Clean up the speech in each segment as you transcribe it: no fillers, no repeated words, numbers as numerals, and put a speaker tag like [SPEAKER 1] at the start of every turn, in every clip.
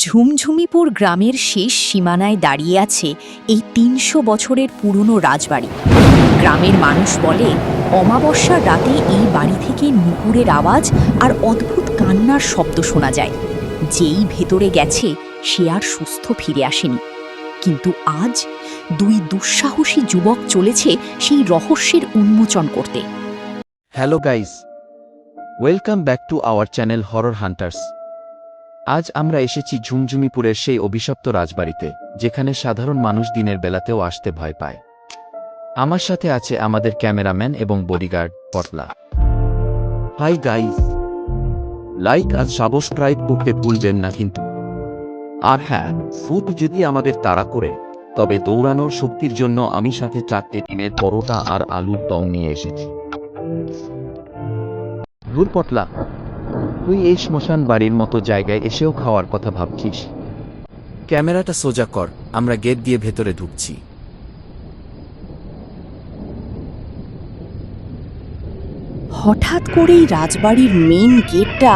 [SPEAKER 1] ঝুমঝুমিপুর গ্রামের শেষ সীমানায় দাঁড়িয়ে আছে এই ৩০০ বছরের পুরনো রাজবাড়ি। গ্রামের মানুষ বলে, অমাবস্যার রাতে এই বাড়ি থেকে নুপুরের আওয়াজ আর অদ্ভুত কান্নার শব্দ শোনা যায়। যেই ভেতরে গেছে সে আর সুস্থ ফিরে আসেনি। কিন্তু আজ দুই দুঃসাহসী যুবক চলেছে সেই রহস্যের উন্মোচন করতে।
[SPEAKER 2] Hello guys, welcome back to our channel horror hunters. আজ আমরা এসেছি ঝুমঝুমিপুরের সেই অভিশপ্ত রাজবাড়িতে, যেখানে সাধারণ মানুষ দিনের বেলাতেও আসতে ভয় পায়। আমার সাথে আছে আমাদের ক্যামেরাম্যান এবং বডিগার্ড পটলা। হাই গাইস, লাইক আর সাবস্ক্রাইব করতে ভুলবেন না কিন্তু। আর হ্যাঁ, ফুড যদি আমাদের তাড়া করে, তবে দৌড়ানোর শক্তির জন্য আমি সাথে 4টে ডিমের পরোটা আর আলুর দম নিয়ে এসেছি। ধুর পটলা, তুই এই শ্মশান বাড়ির মতো জায়গায় এসেও খাওয়ার কথা ভাবছিস? ক্যামেরাটা সোজা কর, আমরা গেট দিয়ে ভেতরে ঢুকছি।
[SPEAKER 1] হঠাৎ করেই রাজবাড়ির মেইন গেটটা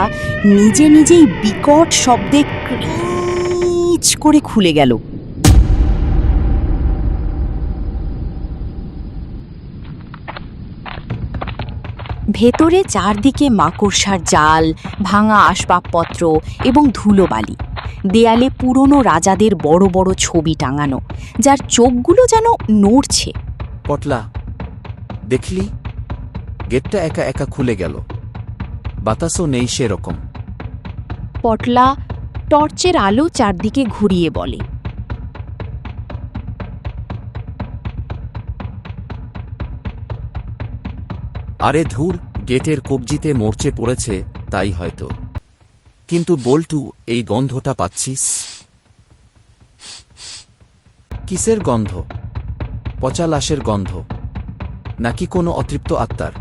[SPEAKER 1] নিজে নিজেই বিকট শব্দে ক্রিচ করে খুলে গেল। ভেতরে চারদিকে মাকড়সার জাল, ভাঙা আসবাবপত্র এবং ধুলোবালি। দেয়ালে পুরনো রাজাদের বড় বড় ছবি টাঙানো, যার চোখগুলো যেন নড়ছে।
[SPEAKER 2] পটলা, দেখলি গেটটা একা একা খুলে গেল, বাতাসও নেই সেরকম।
[SPEAKER 1] পটলা টর্চের আলো চারদিকে ঘুরিয়ে বলে,
[SPEAKER 2] আরে ধুর, গেটের কবজিতে মরচে পড়েছে, তাই হয়তো। কিন্তু বল্টু, এই গন্ধটা পাচ্ছিস? কিসের গন্ধ? পচা লাশের গন্ধ, নাকি কোনো অতৃপ্ত আত্মার?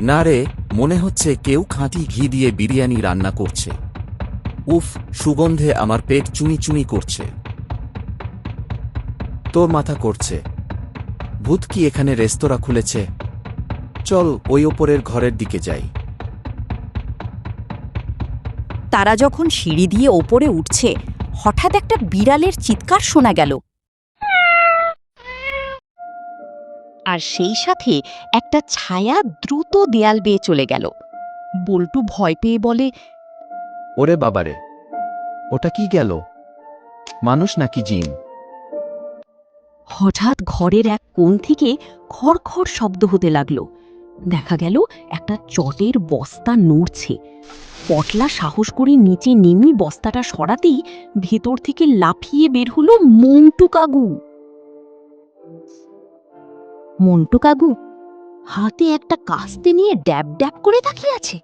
[SPEAKER 2] না রে, মনে হচ্ছে কেউ খাঁটি ঘি দিয়ে বিরিয়ানি রান্না করছে। উফ, সুগন্ধে আমার পেট চুনি চুনি করছে। তোর মাথা করছে? ভূত কি এখানে রেস্তোরাঁ খুলেছে? চল ওই ওপরের ঘরের দিকে যাই।
[SPEAKER 1] তারা যখন সিঁড়ি দিয়ে ওপরে উঠছে, হঠাৎ একটা বিড়ালের চিৎকার শোনা গেল। আর সেই সাথে একটা ছায়া দ্রুত দেয়াল বেয়ে চলে গেল। বল্টু ভয় পেয়ে বলে,
[SPEAKER 2] ওরে বাবারে, ওটা কি গেল? মানুষ নাকি জিন?
[SPEAKER 1] হঠাৎ ঘরের এক কোণ থেকে খড়খড় শব্দ হতে লাগলো। দেখা গেল একটা চটের বস্তা নড়ছে। পটলা সাহস করে নিচে নেমে বস্তাটা সরাতেই ভেতর থেকে লাফিয়ে বের হলো মন্টু কাকু। মন্টু কাকু হাতে একটা কাস্তে নিয়ে ড্যাব ড্যাব করে তাকিয়ে আছে।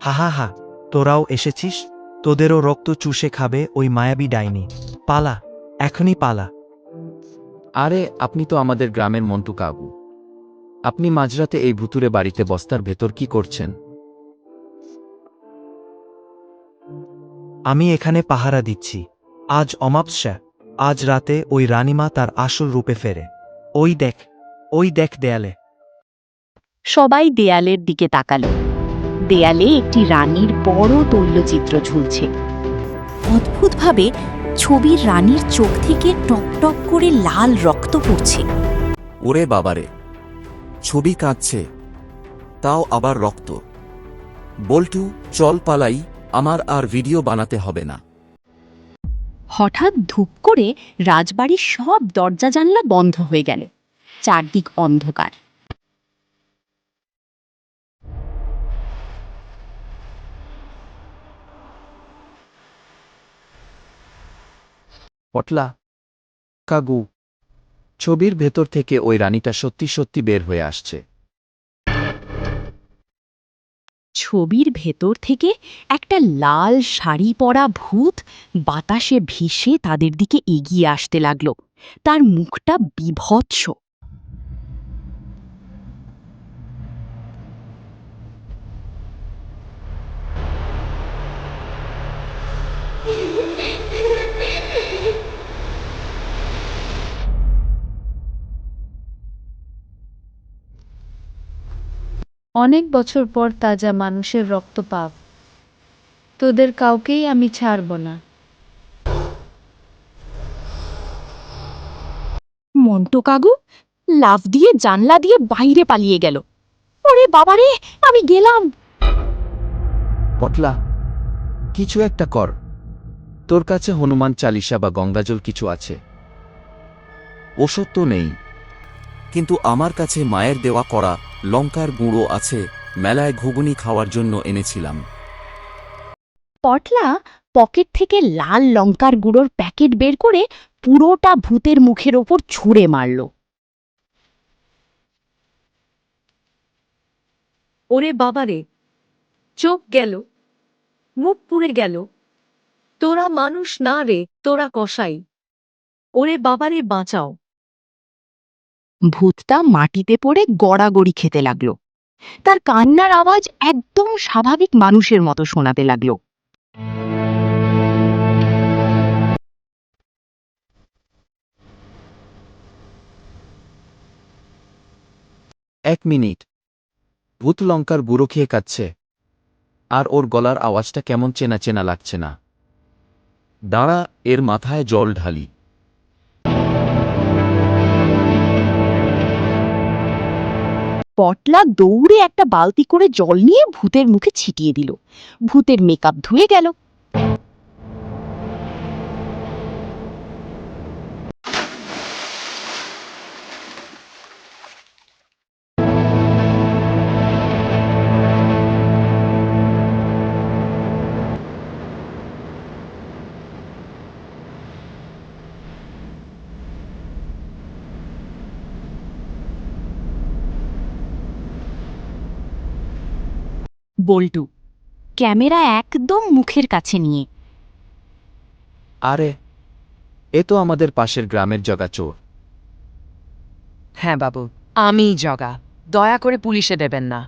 [SPEAKER 3] হা হা হা, তোরাও এসেছিস? তোদেরও রক্ত চুষে খাবে ওই মায়াবী ডাইনি। পালা, এখনই পালা।
[SPEAKER 2] আরে, আপনি তো আমাদের গ্রামের মন্টু কাকু। আপনি মাঝরাতে এই ভুতুরে বাড়িতে বস্তার ভেতর কি করছেন?
[SPEAKER 3] আমি এখানে পাহারা দিচ্ছি। আজ অমাবস্যা, আজ রাতে ওই রানীমা তার আসল রূপে ফেরে। ওই দেখ, ওই দেখ দেয়ালে।
[SPEAKER 1] সবাই দেয়ালের দিকে তাকালো। দেয়ালে একটি রানীর বড় তৈলচিত্র ঝুলছে। অদ্ভুতভাবে ছবির রানীর চোখ থেকে টক টক করে লাল রক্ত পড়ছে।
[SPEAKER 2] ওরে বাবারে, ছবি কাঁদছে, তাও আবার রক্ত। বল্টু, চল পালাই, আমার আর ভিডিও বানাতে হবে না।
[SPEAKER 1] হঠাৎ ধূপ করে রাজবাড়ির সব দরজা জানলা বন্ধ হয়ে গেল। চারদিক অন্ধকার।
[SPEAKER 2] পটলা কাকু, ছবির ভেতর থেকে ওই রানীটা সত্যি সত্যি বের হয়ে আসছে।
[SPEAKER 1] ছবির ভেতর থেকে একটা লাল শাড়ি পরা ভূত বাতাসে ভেসে তাদের দিকে এগিয়ে আসতে লাগলো। তার মুখটা বীভৎস।
[SPEAKER 4] অনেক বছর পর তাজা মানুষের রক্তপাত। তোদের কাউকেই আমি ছাড়ব না।
[SPEAKER 1] মন্টু কাকু লাফ দিয়ে জানলা দিয়ে বাইরে পালিয়ে গেল। ওরে বাবারে, আমি গেলাম।
[SPEAKER 2] পটলা, কিছু একটা কর। তোর কাছে হনুমান চালিসা বা গঙ্গাজল কিছু আছে? ওষুধ তো নেই, কিন্তু আমার কাছে মায়ের দেওয়া করা লঙ্কার গুঁড়ো আছে, মেলায় ঘুগনি খাওয়ার জন্য এনেছিলাম।
[SPEAKER 1] পটলা পকেট থেকে লাল লঙ্কার গুঁড়োর প্যাকেট বের করে পুরোটা ভূতের মুখের ওপর ছুঁড়ে মারল।
[SPEAKER 5] ওরে বাবারে, চোখ গেল, মুখ পুড়ে গেল। তোরা মানুষ না রে, তোরা কসাই। ওরে বাবারে, বাঁচাও।
[SPEAKER 1] ভূতটা মাটিতে পড়ে গড়াগড়ি খেতে লাগলো। তার কান্নার আওয়াজ একদম স্বাভাবিক মানুষের মতো শোনাতে লাগলো।
[SPEAKER 2] এক মিনিট, ভূত লঙ্কার গুঁড়ো খেয়ে কাচ্ছে, আর ওর গলার আওয়াজটা কেমন চেনা চেনা লাগছে না। দাঁড়া, এর মাথায় জল ঢালি।
[SPEAKER 1] পটলা দৌড়ে একটা বালতি করে জল নিয়ে ভূতের মুখে ছিটিয়ে দিল। ভূতের মেকআপ ধুয়ে গেল। বল্টু ক্যামেরা একদম মুখের কাছে নিয়ে,
[SPEAKER 2] আরে, এ তো আমাদের পাশের গ্রামের জগা চোর।
[SPEAKER 6] হ্যাঁ বাবু, আমিই জগা। দয়া করে পুলিশে দেবেন না।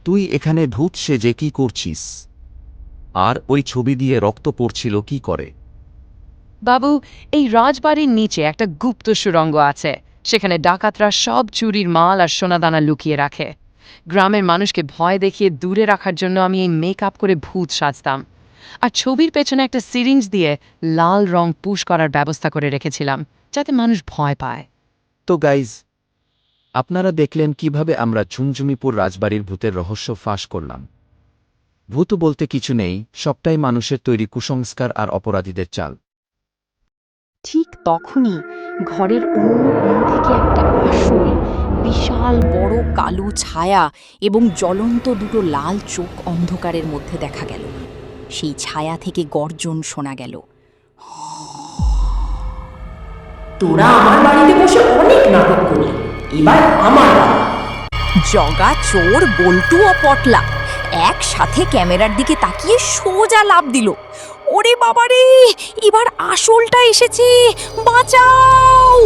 [SPEAKER 2] তুই এখানে ভূত সেজে কি করছিস? আর ওই ছবি দিয়ে রক্ত পড়ছিল কি করে?
[SPEAKER 6] বাবু, এই রাজবাড়ির নিচে একটা গুপ্ত সুড়ঙ্গ আছে। সেখানে ডাকাতরা সব চুরির মাল আর সোনাদানা লুকিয়ে রাখে। গ্রামের মানুষকে ভয় দেখিয়ে দূরে রাখার জন্য আমি এই মেকআপ করে ভূত সাজতাম। আর ছবির পেছনে একটা সিরিঞ্জ দিয়ে লাল রং পুশ করার ব্যবস্থা করে রেখেছিলাম, যাতে মানুষ ভয় পায়।
[SPEAKER 2] তো গাইজ, আপনারা দেখলেন কিভাবে আমরা ঝুমঝুমিপুর রাজবাড়ির ভূতের রহস্য ফাঁস করলাম। ভূত বলতে কিছু নেই, সবটাই মানুষের তৈরি কুসংস্কার আর অপরাধীদের চাল।
[SPEAKER 1] ঠিক তখনই ঘরের অন্য কোণ থেকে একটা আসল বিশাল বড় কালো ছায়া এবং জ্বলন্ত দুটো লাল চোখ অন্ধকারের মধ্যে দেখা গেল। সেই ছায়া থেকে গর্জন শোনা গেল।
[SPEAKER 7] তোরা আমার বাড়িতে বসে অনেক নাটক করলি, এবার আমার বাড়ি।
[SPEAKER 1] জগা, চোর, বল্টু ও পটলা একসাথে ক্যামেরার দিকে তাকিয়ে সোজা লাফ দিল। ওরে বাবারে, এবার আসলটা এসেছে, বাঁচাও!